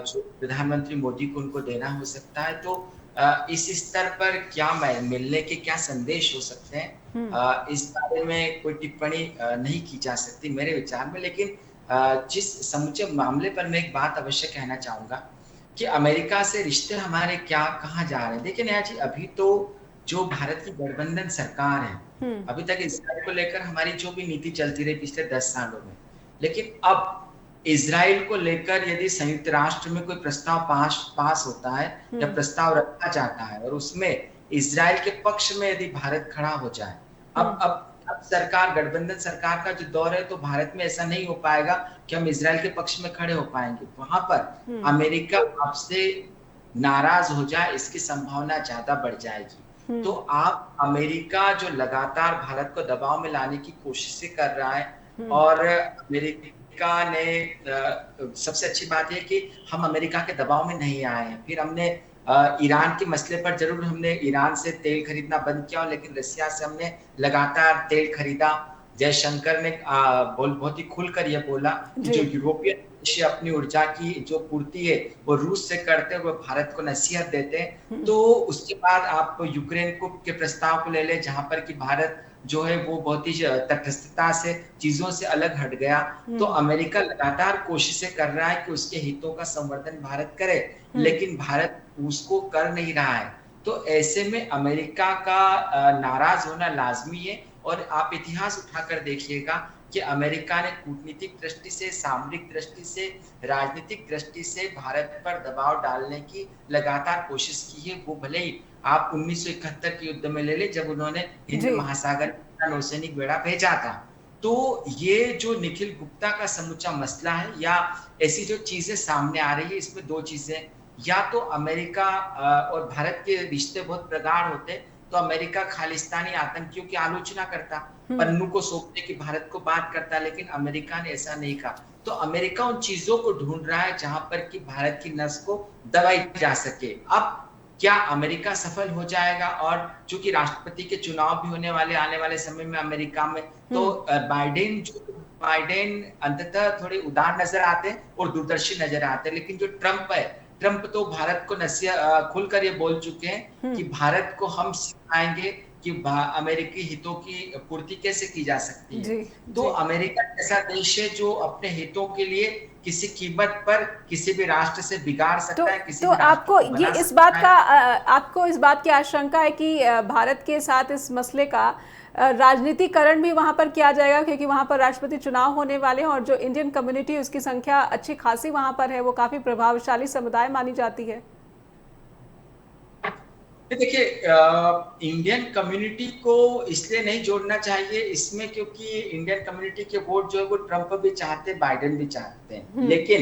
जो प्रधानमंत्री मोदी को उनको देना हो सकता है। तो इस स्तर पर क्या मिलने के क्या संदेश हो सकते हैं, इस बारे में कोई टिप्पणी नहीं की जा सकती मेरे विचार में। लेकिन जिस समुचे मामले पर मैं एक बात अवश्य कहना चाहूंगा कि अमेरिका से रिश्ते हमारे क्या कहाँ जा रहे हैं। देखिए नेहा जी, अभी तो जो भारत की गठबंधन सरकार है, अभी तक इजराइल को लेकर हमारी जो भी नीति चलती रही पिछले 10 सालों में, लेकिन अब इजराइल को लेकर यदि संयुक्त राष्ट्र में कोई प्रस्ताव पास होता है या प्रस्ताव रखा जाता है और उसमें इजराइल के पक्ष में यदि भारत खड़ा हो जाए, अब अब सरकार, गठबंधन सरकार का जो दौर है, तो भारत में ऐसा नहीं हो पाएगा कि हम इजराइल के पक्ष में खड़े हो पाएंगे। वहां पर अमेरिका आपसे नाराज हो जाए, इसकी संभावना ज्यादा बढ़ जाएगी। तो आप अमेरिका जो लगातार भारत को दबाव में लाने की कोशिशें कर रहा है, और अमेरिका ने सबसे अच्छी बात है कि हम अमेरिका के दबाव में नहीं आए हैं। फिर हमने ईरान के मसले पर जरूर हमने ईरान से तेल खरीदना बंद किया, लेकिन रसिया से हमने लगातार तेल खरीदा। जयशंकर ने बहुत ही खुलकर यह बोला कि जो यूरोपियन देश अपनी ऊर्जा की जो पूर्ति है वो रूस से करते हुए भारत को नसीहत देते हैं। तो उसके बाद आप यूक्रेन को के प्रस्ताव को ले ले, जहां पर कि भारत जो है वो बहुत ही तटस्थता से चीजों से अलग हट गया। तो अमेरिका लगातार कोशिशें कर रहा है कि उसके हितों का संवर्धन भारत करे, लेकिन भारत उसको कर नहीं रहा है। तो ऐसे में अमेरिका का नाराज होना लाजमी है। और आप इतिहास उठाकर देखिएगा कि अमेरिका ने कूटनीतिक दृष्टि से, सामरिक दृष्टि से, राजनीतिक दृष्टि से भारत पर दबाव डालने की लगातार कोशिश की है। वो भले ही आप 1971 के युद्ध में ले ले, जब उन्होंने हिंद महासागर में नौसैनिक बेड़ा भेजा था। तो ये जो निखिल गुप्ता का समूचा मसला है, या ऐसी जो चीजें सामने आ रही है, इसमें दो चीजें, या तो अमेरिका और भारत के रिश्ते बहुत प्रगाढ़ होते तो अमेरिका खालिस्तानी आतंकियों की आलोचना करता, पन्नू को सौंपने की भारत को बात करता, लेकिन अमेरिका ने ऐसा नहीं कहा। तो अमेरिका उन चीजों को ढूंढ रहा है जहां पर कि भारत की नस को दबाई जा सके। अब क्या अमेरिका सफल हो जाएगा? और चूंकि राष्ट्रपति के चुनाव भी होने वाले आने वाले समय में अमेरिका में, तो बाइडेन अंततः थोड़े उदार नजर आते हैं और दूरदर्शी नजर आते हैं। लेकिन जो ट्रंप है, ट्रंप तो भारत को खुलकर ये बोल चुके हैं कि भारत को हम सिखाएंगे कि अमेरिकी हितों की पूर्ति कैसे की जा सकती है। तो अमेरिका ऐसा देश है जो अपने हितों के लिए किसी कीमत पर किसी भी राष्ट्र से बिगाड़ सकता है। किसी तो आपको ये इस बात की आशंका है कि भारत के साथ इस मसले का राजनीतिकरण भी वहां पर किया जाएगा, क्योंकि वहां पर राष्ट्रपति चुनाव होने वाले हैं और जो इंडियन कम्युनिटी उसकी संख्या अच्छी खासी वहां पर है, वो काफी प्रभावशाली समुदाय मानी जाती है। देखिए, इंडियन कम्युनिटी को इसलिए नहीं जोड़ना चाहिए इसमें, क्योंकि इंडियन कम्युनिटी के वोट जो है वो ट्रंप भी चाहते हैं, बाइडेन भी चाहते हैं। लेकिन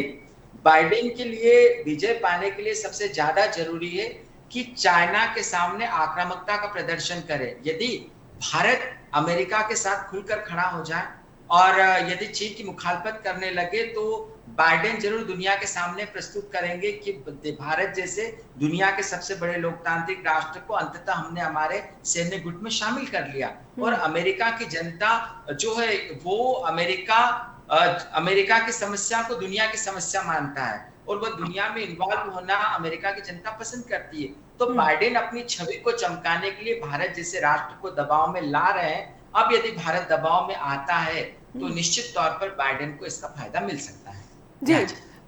बाइडेन के लिए विजय पाने के लिए सबसे ज्यादा जरूरी है कि चाइना के सामने आक्रामकता का प्रदर्शन करे। यदि भारत अमेरिका के साथ खुलकर खड़ा हो जाए और यदि चीन की मुखालफत करने लगे, तो बाइडेन जरूर दुनिया के सामने प्रस्तुत करेंगे कि भारत जैसे दुनिया के सबसे बड़े लोकतांत्रिक राष्ट्र को अंततः हमने हमारे सैन्य गुट में शामिल कर लिया। और अमेरिका की जनता जो है वो अमेरिका की समस्या को दुनिया की समस्या मानता है, और वो दुनिया में इन्वॉल्व होना अमेरिका की जनता पसंद करती है। तो बाइडेन अपनी छवि को चमकाने के लिए भारत जैसे राष्ट्र को दबाव में ला रहे हैं। अब यदि भारत दबाव में आता है तो निश्चित तौर पर बाइडेन को इसका फायदा मिल सकता है। जी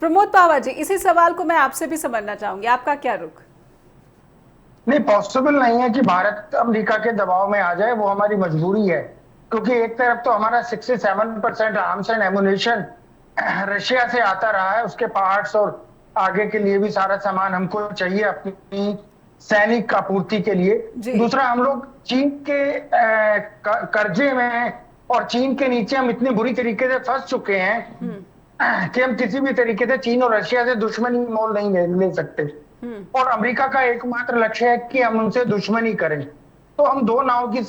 प्रमोद पावा जी, इसी सवाल को मैं आपसे भी समझना चाहूंगी, आपका क्या रुख? नहीं, पॉसिबल नहीं है कि भारत अमेरिका के दबाव में आ जाए, वो हमारी मजबूरी है। क्योंकि एक तरफ तो हमारा 67% आर्म्स एंड एमुनिशन रशिया से आता रहा है, उसके पार्ट्स और आगे के लिए भी सारा सामान हमको चाहिए अपनी सैनिक आपूर्ति के लिए। दूसरा, हम लोग चीन के कर्जे में और चीन के नीचे हम इतने बुरी तरीके से फंस चुके हैं कि हम किसी भी तरीके से चीन और रशिया से दुश्मनी मोल नहीं ले सकते। और अमेरिका का एकमात्र लक्ष्य है कि हम उनसे दुश्मनी करें। तो हम दो नाव की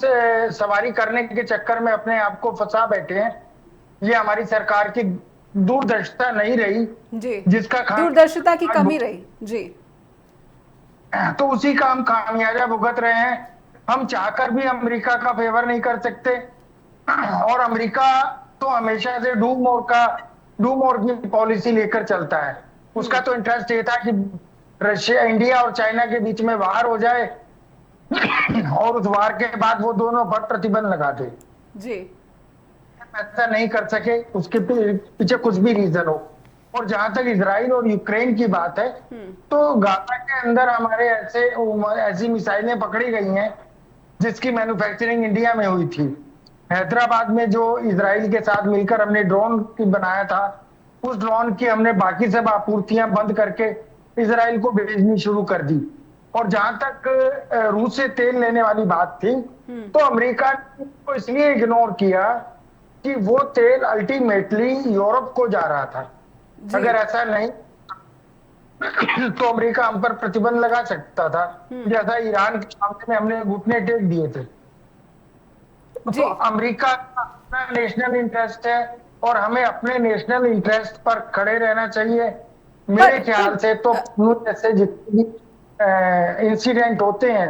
सवारी करने के चक्कर में अपने आप को फंसा बैठे हैं। ये हमारी सरकार की दूरदर्शिता नहीं रही जी, जिसका दूरदर्शिता की कमी रही जी। तो उसी का हम खामियाजा भुगत रहे हैं। हम चाहकर भी अमेरिका का फेवर नहीं कर सकते, और अमेरिका तो हमेशा से डू मोर की पॉलिसी लेकर चलता है। उसका तो इंटरेस्ट ये था कि रशिया, इंडिया और चाइना के बीच में वार हो जाए और उस वार के बाद वो दोनों पर प्रतिबंध लगा दे जी। ऐसा नहीं कर सके, उसके पीछे कुछ भी रीजन हो। और जहां तक इजराइल और यूक्रेन की बात है, तो गाजा के अंदर हमारे ऐसी मिसाइलें पकड़ी गई हैं जिसकी मैन्युफैक्चरिंग इंडिया में हुई थी। हैदराबाद में जो इजराइल के साथ मिलकर हमने ड्रोन की बनाया था, उस ड्रोन की हमने बाकी सब आपूर्तियां बंद करके इजराइल को भेजनी शुरू कर दी। और जहां तक रूस से तेल लेने वाली बात थी, तो अमेरिका ने को इसलिए इग्नोर किया कि वो तेल अल्टीमेटली यूरोप को जा रहा था। जी अगर ऐसा नहीं तो अमेरिका हम पर प्रतिबंध लगा सकता था, जैसा ईरान के मामले में हमने घुटने टेक दिए थे। जी तो अमेरिका का अपना नेशनल इंटरेस्ट है और हमें अपने नेशनल इंटरेस्ट पर खड़े रहना चाहिए। मेरे ख्याल से तो जैसे जितने भी इंसिडेंट होते हैं,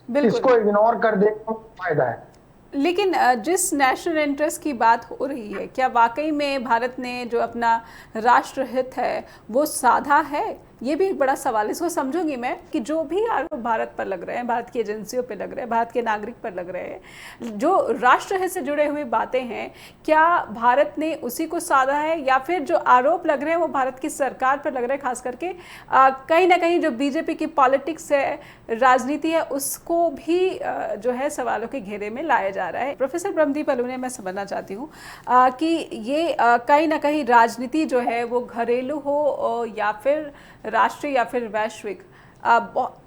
बिल्कुल। इसको इग्नोर कर देने में फायदा है। लेकिन जिस नेशनल इंटरेस्ट की बात हो रही है, क्या वाकई में भारत ने जो अपना राष्ट्र हित है वो साधा है? ये भी एक बड़ा सवाल। इसको समझूंगी मैं कि जो भी आरोप भारत पर लग रहे हैं, भारत की एजेंसियों पर लग रहे हैं, भारत के नागरिक पर लग रहे हैं, जो राष्ट्र हित से जुड़े हुए बातें हैं, क्या भारत ने उसी को साधा है या फिर जो आरोप लग रहे हैं वो भारत की सरकार पर लग रहे हैं? खास करके कहीं ना कहीं जो बीजेपी की पॉलिटिक्स है, राजनीति है, उसको भी जो है सवालों के घेरे में लाया जा रहा है। प्रोफेसर ब्रह्मदीप अलूने, मैं समझना चाहती हूँ कि ये कहीं ना कहीं राजनीति जो है वो घरेलू हो या फिर राष्ट्रीय या फिर वैश्विक,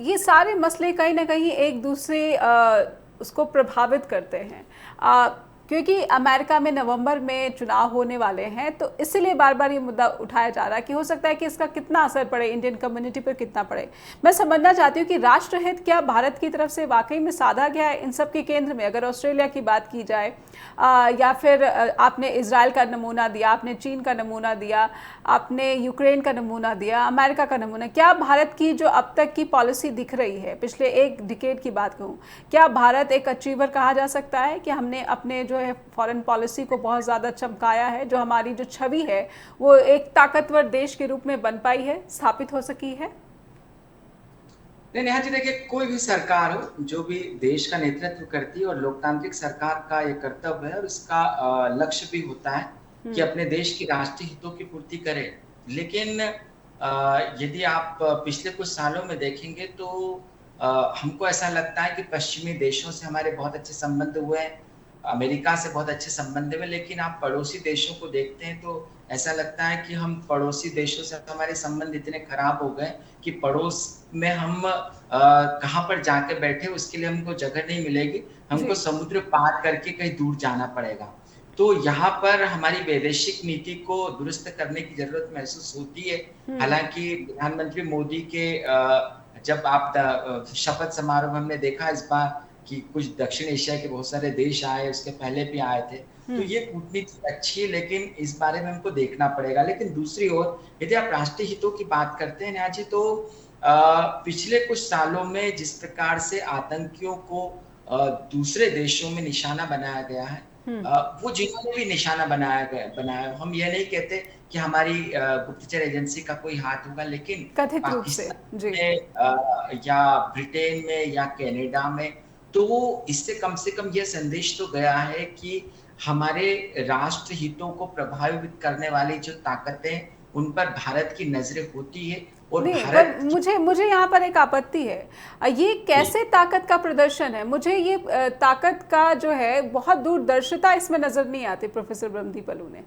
ये सारे मसले कहीं ना कहीं एक दूसरे उसको प्रभावित करते हैं, क्योंकि अमेरिका में नवंबर में चुनाव होने वाले हैं। तो इसलिए बार बार ये मुद्दा उठाया जा रहा है कि हो सकता है कि इसका कितना असर पड़े, इंडियन कम्युनिटी पर कितना पड़े। मैं समझना चाहती हूँ कि राष्ट्रहित क्या भारत की तरफ से वाकई में साधा गया है इन सब के केंद्र में? अगर ऑस्ट्रेलिया की बात की जाए या फिर आपने इजराइल का नमूना दिया, आपने चीन का नमूना दिया, आपने यूक्रेन का नमूना दिया, अमेरिका का नमूना, क्या भारत की जो अब तक की पॉलिसी दिख रही है, पिछले एक डिकेड की बात कहूँ, क्या भारत एक अचीवर कहा जा सकता है कि हमने अपने जो है फॉरेन पॉलिसी को बहुत ज़्यादा चमकाया है, जो हमारी जो छवि है वो एक ताकतवर देश के रूप में बन पाई है, स्थापित हो सकी है? नहीं नेहा जी, देखिए कोई भी सरकार हो जो भी देश का नेतृत्व करती है, और लोकतांत्रिक सरकार का ये कर्तव्य है और इसका लक्ष्य भी होता है कि अपने देश की राष्ट्रीय हितों की पूर्ति करे। लेकिन यदि आप पिछले कुछ सालों में देखेंगे तो हमको ऐसा लगता है कि पश्चिमी देशों से हमारे बहुत अच्छे संबंध हुए हैं, अमेरिका से बहुत अच्छे संबंध हुए, लेकिन आप पड़ोसी देशों को देखते हैं तो ऐसा लगता है कि हम पड़ोसी देशों से हमारे संबंध इतने खराब हो गए कि पड़ोस में हम कहाँ पर जाके बैठे उसके लिए हमको जगह नहीं मिलेगी, हमको समुद्र पार करके कहीं दूर जाना पड़ेगा। तो यहाँ पर हमारी वैदेशिक नीति को दुरुस्त करने की जरूरत महसूस होती है। हालांकि प्रधानमंत्री मोदी के जब आप शपथ समारोह हमने देखा इस बार कि कुछ दक्षिण एशिया के बहुत सारे देश आए, उसके पहले भी आए थे, तो ये कूटनीति अच्छी है, लेकिन इस बारे में हमको देखना पड़ेगा। लेकिन दूसरी ओर यदि आप राष्ट्रीय हितों की बात करते हैं नेहा जी, तो पिछले कुछ सालों में जिस प्रकार से आतंकियों को दूसरे देशों में निशाना बनाया गया है, वो जिन्होंने भी निशाना बनाया, हम ये नहीं कहते कि हमारी गुप्तचर एजेंसी का कोई हाथ होगा, लेकिन कथित रूप से या ब्रिटेन में या कनाडा में, तो इससे कम से कम यह संदेश तो गया है कि हमारे राष्ट्र हितों को प्रभावित करने वाली जो ताकतें, उन पर भारत की नजरें होती है। और नहीं, भारत पर मुझे यहाँ पर एक आपत्ति है, ये कैसे ताकत का प्रदर्शन है? मुझे ये ताकत का जो है बहुत दूरदर्शिता इसमें नजर नहीं आती प्रोफेसर ब्रह्मदीप अलूने।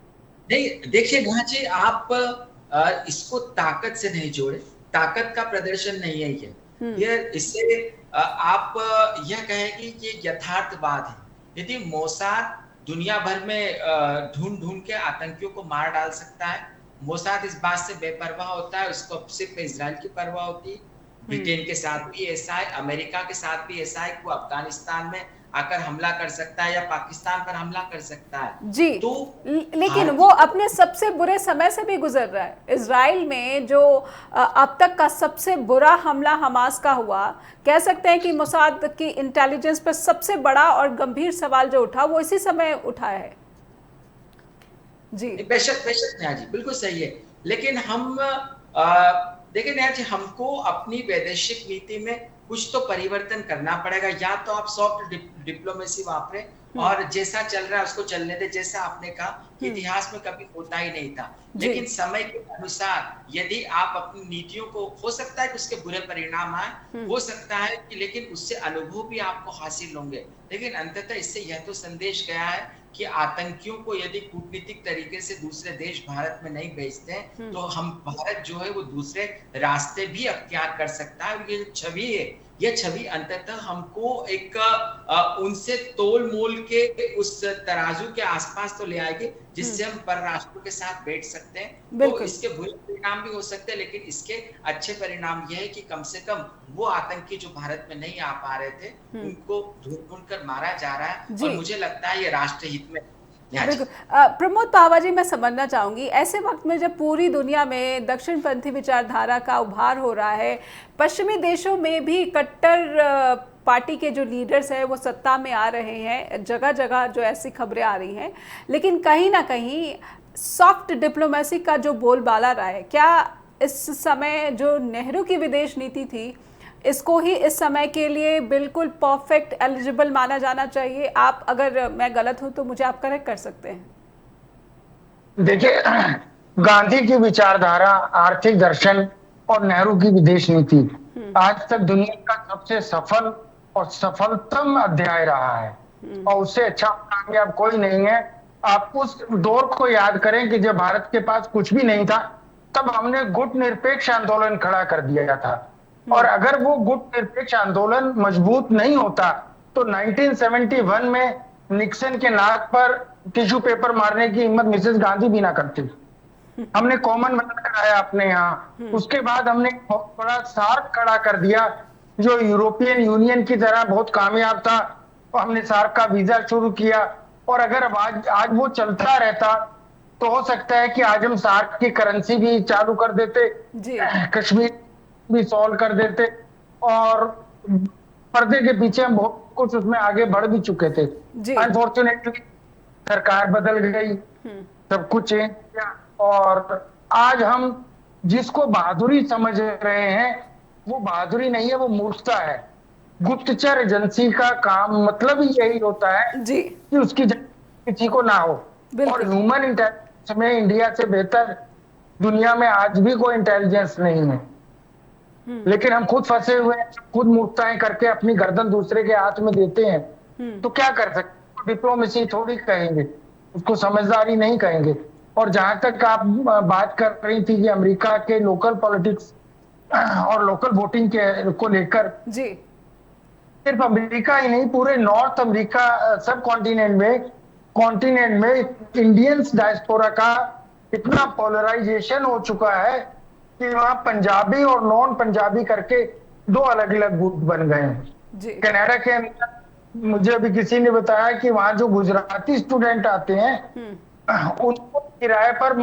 नहीं, देखिए नेहा जी, आप इसको ताकत से नहीं जोड़े, ताकत का प्रदर्शन नहीं है ये इससे आप यह कहेंगे कि यथार्थवाद है। यदि मोसाद दुनिया भर में ढूंढ के आतंकियों को मार डाल सकता है, मोसाद इस बात से बेपरवाह होता है, उसको सिर्फ इजराइल की परवाह होती है। ब्रिटेन के साथ भी ऐसा है, अमेरिका के साथ भी ऐसा है कि वो अफगानिस्तान में आकर हमला कर सकता है या पाकिस्तान पर हमला कर सकता है जी। तो लेकिन वो अपने सबसे बुरे समय से भी गुजर रहा है। इजराइल में जो अब तक का सबसे बुरा हमला हमास का हुआ, कह सकते हैं कि मोसाद की इंटेलिजेंस पर सबसे बड़ा और गंभीर सवाल जो उठा वो इसी समय उठा है। जी बेशक नेहा जी, बिल्कुल सही है। लेकिन हम देखिए नेहा जी, हमको अपनी वैदेशिक नीति में कुछ तो परिवर्तन करना पड़ेगा। या तो आप सॉफ्ट डिप्लोमेसी वापरे और जैसा चल रहा है उसको चलने दे, जैसा आपने कहा इतिहास में कभी होता ही नहीं था। लेकिन समय के अनुसार यदि आप अपनी नीतियों को, हो सकता है कि उसके बुरे परिणाम आए, हो सकता है कि, लेकिन उससे अनुभव भी आपको हासिल होंगे। लेकिन अंततः इससे यह तो संदेश गया है कि आतंकियों को यदि कूटनीतिक तरीके से दूसरे देश भारत में नहीं भेजते हैं तो हम भारत जो है वो दूसरे रास्ते भी अख्तियार कर सकता है। और ये छवि है, यह छवि अंततः हमको एक उनसे तोल मोल के उस तराजू के आसपास तो ले आएगी जिससे हम परराष्ट्रों के साथ बैठ सकते हैं। तो इसके बुरे परिणाम भी हो सकते हैं, लेकिन इसके अच्छे परिणाम यह है कि कम से कम वो आतंकी जो भारत में नहीं आ पा रहे थे उनको ढूंढ कर मारा जा रहा है, और मुझे लगता है ये राष्ट्र हित में। प्रमोद पावा जी, मैं समझना चाहूंगी, ऐसे वक्त में जब पूरी दुनिया में दक्षिणपंथी विचारधारा का उभार हो रहा है, पश्चिमी देशों में भी कट्टर पार्टी के जो लीडर्स हैं वो सत्ता में आ रहे हैं, जगह जगह जो ऐसी खबरें आ रही हैं, लेकिन कहीं ना कहीं सॉफ्ट डिप्लोमेसी का जो बोलबाला रहा है, क्या इस समय जो नेहरू की विदेश नीति थी इसको ही इस समय के लिए बिल्कुल परफेक्ट एलिजिबल माना जाना चाहिए? आप, अगर मैं गलत हूं तो मुझे आप करेक्ट कर सकते हैं। देखिए, गांधी की विचारधारा, आर्थिक दर्शन और नेहरू की विदेश नीति आज तक दुनिया का सबसे सफल और सफलतम अध्याय रहा है, और उससे अच्छा कामयाब कोई नहीं है। आप उस दौर को याद करें कि जब भारत के पास कुछ भी नहीं था, तब हमने गुट निरपेक्ष आंदोलन खड़ा कर दिया था, और अगर वो गुट निरपेक्ष आंदोलन मजबूत नहीं होता तो 1971 में निक्सन के नाक पर टिश्यू पेपर मारने की हिम्मत मिसेस गांधी भी ना करती। हमने कॉमनवेल्थ कराया अपने यहाँ, उसके बाद हमने बहुत बड़ा सार्क खड़ा कर दिया जो यूरोपियन यूनियन की तरह बहुत कामयाब था, तो हमने सार्क का वीजा शुरू किया, और अगर आज वो चलता रहता तो हो सकता है कि आज हम सार्क की करेंसी भी चालू कर देते, कश्मीर भी सॉल्व कर देते, और पर्दे के पीछे हम बहुत कुछ उसमें आगे बढ़ भी चुके थे। अनफॉर्चुनेटली सरकार बदल गई, सब कुछ चेंज किया, और आज हम जिसको बहादुरी समझ रहे हैं वो बहादुरी नहीं है, वो मूर्खता है। गुप्तचर एजेंसी का काम मतलब ही यही होता है कि उसकी किसी को ना हो, और ह्यूमन इंटेलिजेंस में इंडिया से बेहतर दुनिया में आज भी कोई इंटेलिजेंस नहीं है। लेकिन हम खुद फंसे हुए हैं, खुद मूर्खताएं करके अपनी गर्दन दूसरे के हाथ में देते हैं, तो क्या कर सकते? डिप्लोमेसी थोड़ी कहेंगे उसको, समझदारी नहीं कहेंगे। और जहां तक आप बात कर रही थी कि अमेरिका के लोकल पॉलिटिक्स और लोकल वोटिंग के को लेकर, सिर्फ अमेरिका ही नहीं, पूरे नॉर्थ अमेरिका सब कॉन्टिनेंट में इंडियंस डायस्पोरा का इतना पोलराइजेशन हो चुका है कि वहां पंजाबी और नॉन पंजाबी करके दो अलग अलग गुट बन गए हैं। कनाडा के अंदर मुझे अभी किसी ने बताया कि वहां जो गुजराती स्टूडेंट आते हैं उनको किराए पर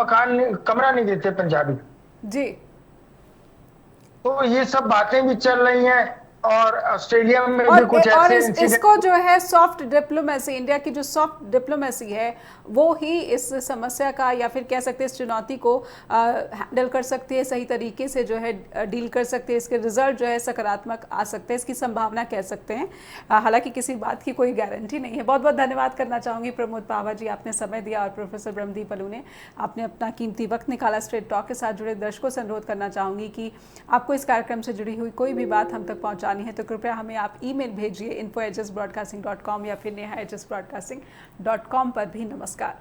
कमरा नहीं देते पंजाबी। तो ये सब बातें भी चल रही हैं, और ऑस्ट्रेलिया में भी कुछ ऐसे इसको जो है सॉफ्ट डिप्लोमेसी, इंडिया की जो सॉफ्ट डिप्लोमेसी है वो ही इस समस्या का, या फिर कह सकते हैं इस चुनौती को हैंडल कर सकती है, सही तरीके से जो है डील कर सकते हैं, इसके रिजल्ट जो है सकारात्मक आ सकते हैं, इसकी संभावना कह सकते हैं। हालांकि किसी बात की कोई गारंटी नहीं है। बहुत बहुत धन्यवाद करना चाहूँगी प्रमोद पावा जी, आपने समय दिया, और प्रोफेसर ब्रह्मदीप अलूने आपने अपना कीमती वक्त निकाला। स्ट्रेट टॉक के साथ जुड़े दर्शकों से अनुरोध करना चाहूँगी कि आपको इस कार्यक्रम से जुड़ी हुई कोई भी बात हम तक पहुँचा है तो कृपया हमें आप ईमेल भेजिए info@hsbroadcasting.com या फिर neha@hsbroadcasting.com पर भी। नमस्कार।